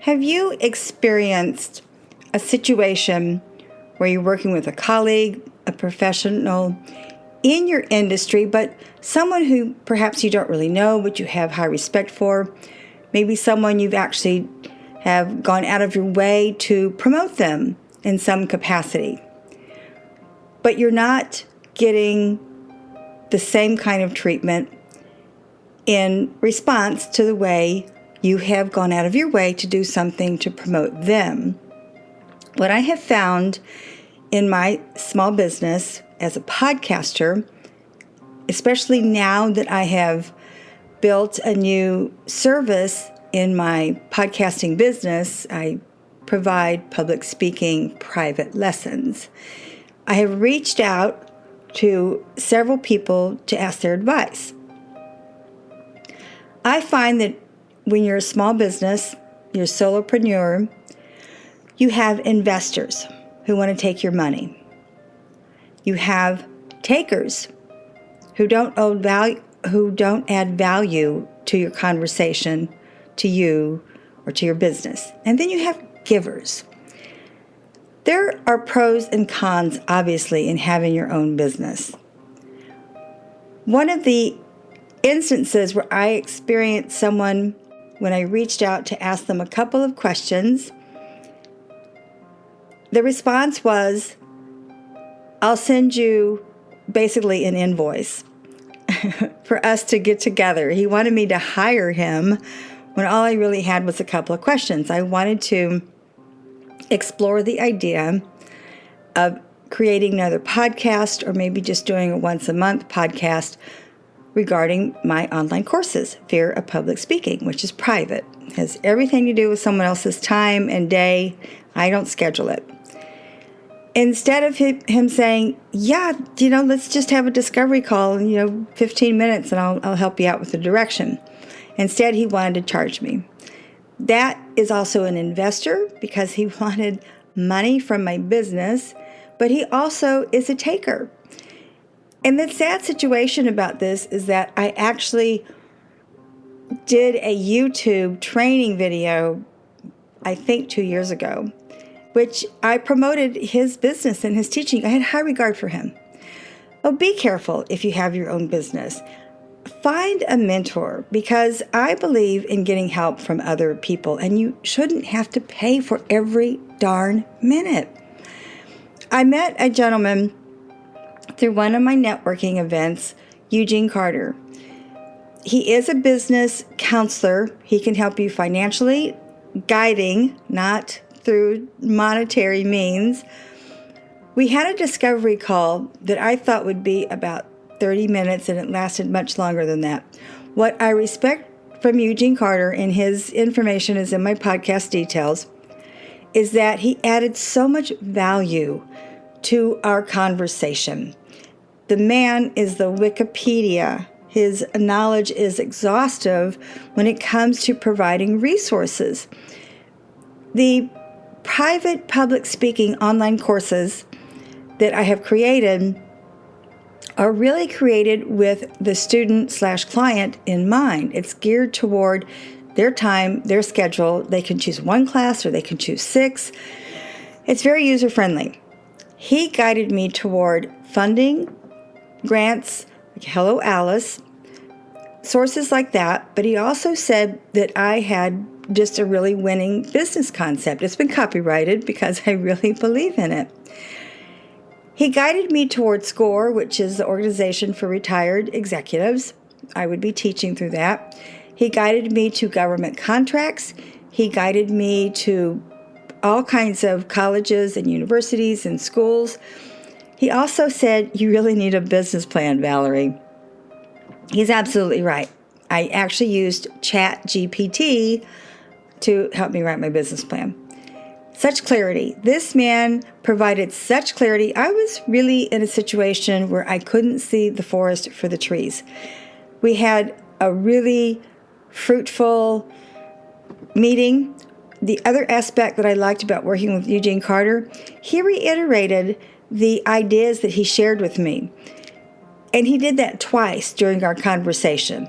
Have you experienced a situation where you're working with a colleague, a professional in your industry, but someone who perhaps you don't really know, but you have high respect for, maybe someone you've actually have gone out of your way to promote them in some capacity, but you're not getting the same kind of treatment in response to the way you have gone out of your way to do something to promote them? What I have found in my small business as a podcaster, especially now that I have built a new service in my podcasting business, I provide public speaking private lessons. I have reached out to several people to ask their advice. I find that when you're a small business, you're a solopreneur, you have investors who want to take your money. You have takers who don't add value to your conversation, to you, or to your business. And then you have givers. There are pros and cons, obviously, in having your own business. One of the instances where I experienced someone, when I reached out to ask them a couple of questions, the response was, I'll send you basically an invoice for us to get together. He wanted me to hire him when all I really had was a couple of questions. I wanted to explore the idea of creating another podcast, or maybe just doing a once a month podcast regarding my online courses, Fear of Public Speaking, which is private. It has everything to do with someone else's time and day. I don't schedule it. Instead of him saying, yeah, let's just have a discovery call in, 15 minutes and I'll help you out with the direction. Instead, he wanted to charge me. That is also an investor because he wanted money from my business, but he also is a taker. And the sad situation about this is that I actually did a YouTube training video, I think 2 years ago, which I promoted his business and his teaching. I had high regard for him. Oh, be careful if you have your own business. Find a mentor, because I believe in getting help from other people, and you shouldn't have to pay for every darn minute. I met a gentleman through one of my networking events, Eugene Carter. He is a business counselor. He can help you financially, guiding, not through monetary means. We had a discovery call that I thought would be about 30 minutes, and it lasted much longer than that. What I respect from Eugene Carter, and his information is in my podcast details, is that he added so much value to our conversation. The man is the Wikipedia. His knowledge is exhaustive when it comes to providing resources. The private public speaking online courses that I have created are really created with the student/client in mind. It's geared toward their time, their schedule. They can choose one class or they can choose 6. It's very user-friendly. He guided me toward funding, grants, like Hello Alice, sources like that, but he also said that I had just a really winning business concept. It's been copyrighted because I really believe in it. He guided me toward SCORE, which is the Organization for Retired Executives. I would be teaching through that. He guided me to government contracts. He guided me to all kinds of colleges and universities and schools. He also said, you really need a business plan, Valerie. He's absolutely right. I actually used ChatGPT to help me write my business plan. Such clarity. This man provided such clarity. I was really in a situation where I couldn't see the forest for the trees. We had a really fruitful meeting. The other aspect that I liked about working with Eugene Carter, he reiterated the ideas that he shared with me. And he did that twice during our conversation.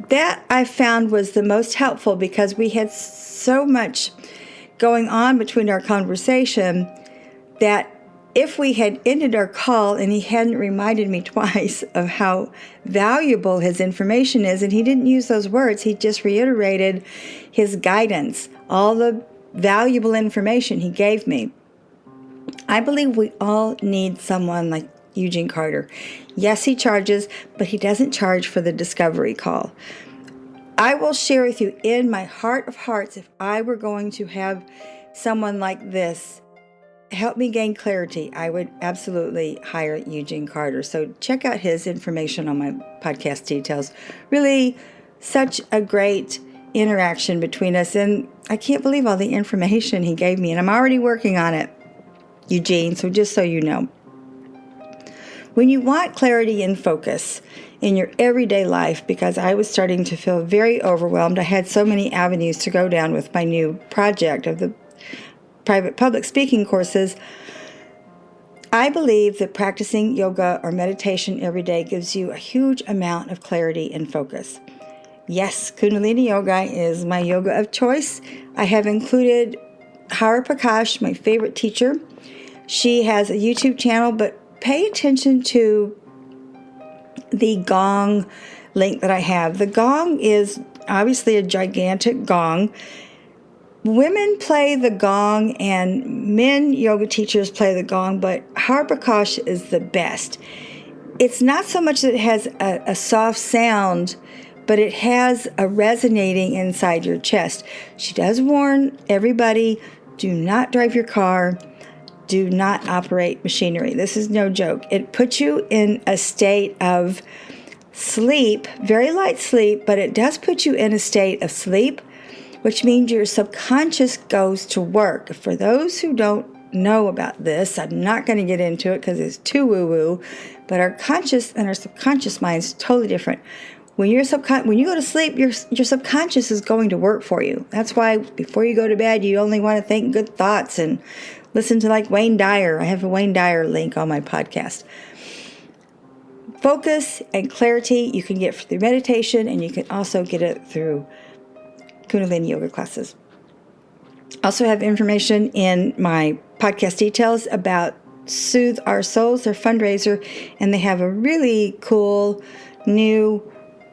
that I found was the most helpful because we had so much going on between our conversation that if we had ended our call and he hadn't reminded me twice of how valuable his information is, and he didn't use those words, he just reiterated his guidance, all the valuable information he gave me. I believe we all need someone like Eugene Carter. Yes, he charges, but he doesn't charge for the discovery call. I will share with you in my heart of hearts, if I were going to have someone like this help me gain clarity, I would absolutely hire Eugene Carter. So check out his information on my podcast details. Really, such a great interaction between us, and I can't believe all the information he gave me, and I'm already working on it, Eugene, so just so you know. When you want clarity and focus in your everyday life, because I was starting to feel very overwhelmed, I had so many avenues to go down with my new project of the private public speaking courses, I believe that practicing yoga or meditation every day gives you a huge amount of clarity and focus. Yes, Kundalini Yoga is my yoga of choice. I have included Hara Prakash, my favorite teacher. She has a YouTube channel, but pay attention to the gong link that I have. The gong is obviously a gigantic gong. Women play the gong and men yoga teachers play the gong, but Hara Prakash is the best. It's not so much that it has a soft sound, but it has a resonating inside your chest. She does warn everybody, do not drive your car, do not operate machinery. This is no joke. It puts you in a state of sleep, very light sleep, but it does put you in a state of sleep, which means your subconscious goes to work. For those who don't know about this, I'm not going to get into it because it's too woo-woo, but our conscious and our subconscious mind is totally different. When you go to sleep, your subconscious is going to work for you. That's why before you go to bed, you only want to think good thoughts and listen to like Wayne Dyer. I have a Wayne Dyer link on my podcast. Focus and clarity you can get through meditation, and you can also get it through Kundalini yoga classes. Also have information in my podcast details about Soothe Our Souls, their fundraiser, and they have a really cool new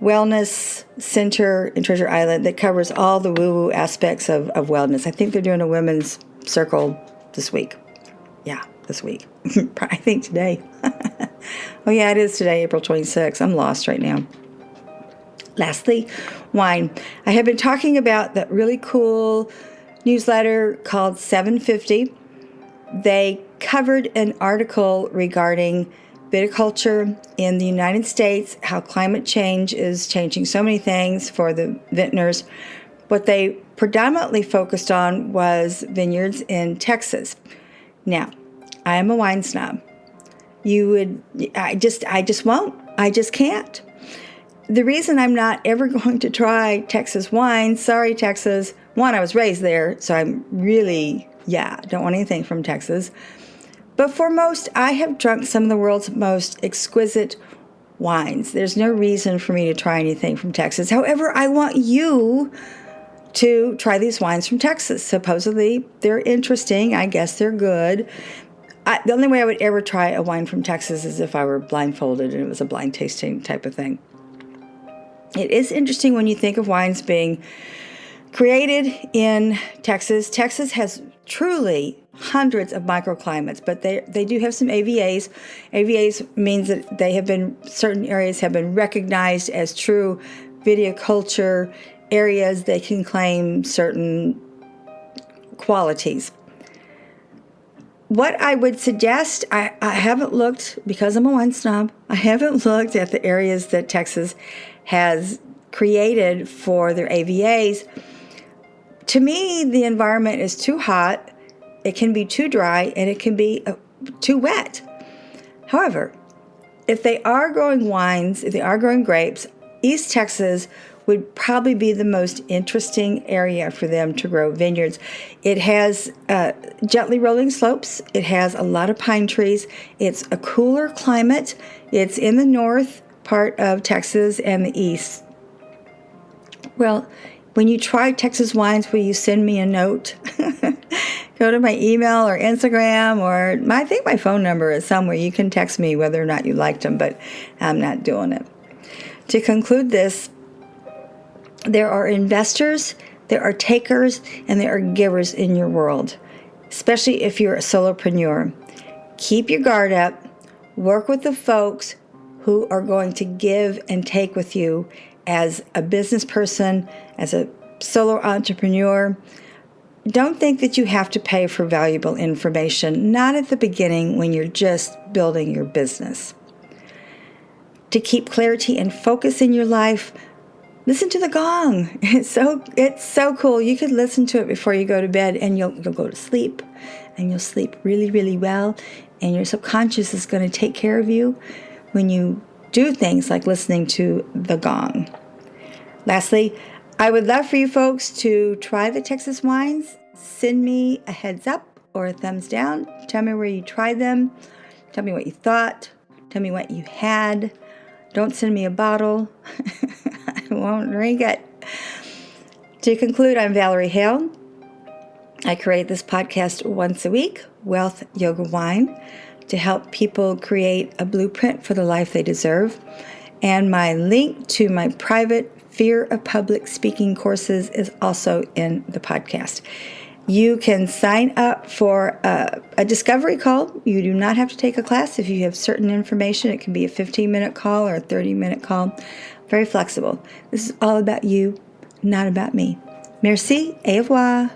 wellness center in Treasure Island that covers all the woo-woo aspects of wellness. I think they're doing a women's circle this week. Yeah, this week. I think today. Oh yeah, it is today, April 26th. I'm lost right now. Lastly, wine. I have been talking about that really cool newsletter called 750. They covered an article regarding viticulture in the United States, how climate change is changing so many things for the vintners. What they predominantly focused on was vineyards in Texas. Now, I am a wine snob. I just won't. I just can't. The reason I'm not ever going to try Texas wine, sorry Texas, one, I was raised there, so I'm really, don't want anything from Texas. But foremost, I have drunk some of the world's most exquisite wines. There's no reason for me to try anything from Texas. However, I want you to try these wines from Texas. Supposedly, they're interesting. I guess they're good. The only way I would ever try a wine from Texas is if I were blindfolded and it was a blind tasting type of thing. It is interesting when you think of wines being created in Texas. Texas has truly hundreds of microclimates, but they do have some AVAs. AVAs means that certain areas have been recognized as true viticulture areas. They can claim certain qualities. What I would suggest, I haven't looked, because I'm a wine snob, I haven't looked at the areas that Texas has created for their AVAs. To me, the environment is too hot, it can be too dry, and it can be too wet. However, if they are growing wines, if they are growing grapes, East Texas would probably be the most interesting area for them to grow vineyards. It has gently rolling slopes. It has a lot of pine trees. It's a cooler climate. It's in the north part of Texas and the east. Well, when you try Texas wines, will you send me a note? Go to my email or Instagram, or I think my phone number is somewhere. You can text me whether or not you liked them, but I'm not doing it. To conclude this, there are investors, there are takers, and there are givers in your world, especially if you're a solopreneur. Keep your guard up. Work with the folks who are going to give and take with you as a business person, as a solo entrepreneur. Don't think that you have to pay for valuable information, not at the beginning when you're just building your business. To keep clarity and focus in your life, listen to the gong. It's so cool. You could listen to it before you go to bed, and you'll go to sleep, and you'll sleep really, really well, and your subconscious is going to take care of you when you do things like listening to the gong. Lastly, I would love for you folks to try the Texas wines. Send me a heads up or a thumbs down. Tell me where you tried them. Tell me what you thought. Tell me what you had. Don't send me a bottle. I won't drink it. To conclude, I'm Valerie Hale. I create this podcast once a week, Wealth Yoga Wine, to help people create a blueprint for the life they deserve. And my link to my private Fear of Public Speaking courses is also in the podcast. You can sign up for a discovery call. You do not have to take a class. If you have certain information, it can be a 15-minute call or a 30-minute call. Very flexible. This is all about you, not about me. Merci, au revoir.